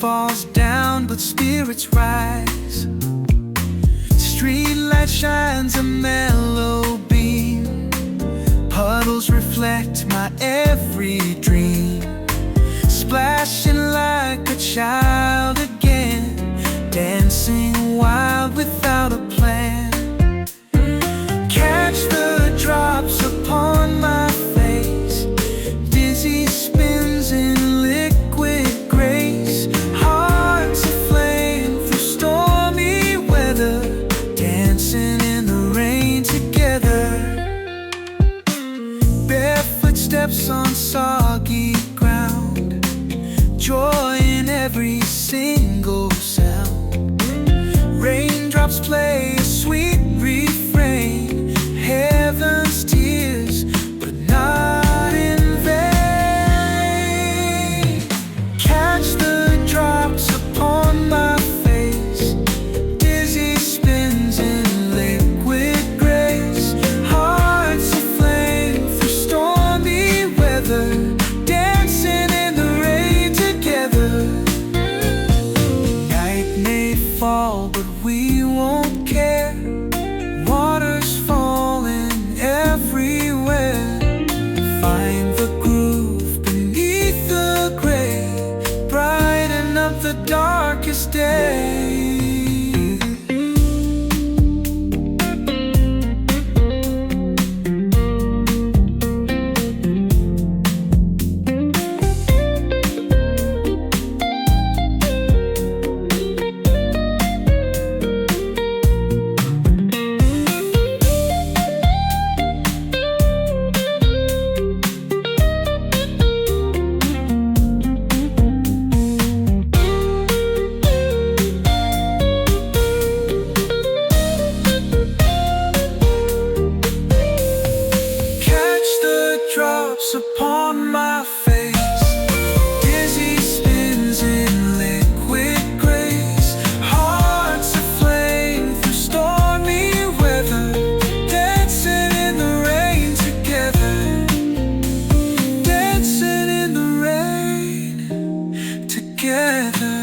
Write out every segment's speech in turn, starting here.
falls down, but spirits rise. Streetlight shines a mellow beam. Puddles reflect my every dream. Splashing like a child again, dancing wild without a plan. Catch the drops upon my face, dizzy spins in liquid grace. Hearts aflame through stormy weather, dancing in the rain together. Bare footsteps on soggy ground, joy in every single sound. Raindrops play a sweet refrain, heaven's tears, but not in vain. Catch the drops upon my face, dizzy spins in liquid grace. Hearts aflame through stormy weather, dancing in the rain together. Night may fall, but we won't care. Water's falling everywhere. Find the groove beneath the gray, brighten up the darkest day. Drops upon my face, dizzy spins in liquid grace. Hearts aflame through stormy weather, dancing in the rain together. Dancing in the rain together.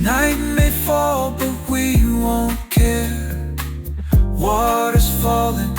Night may fall, but we won't care. Water's falling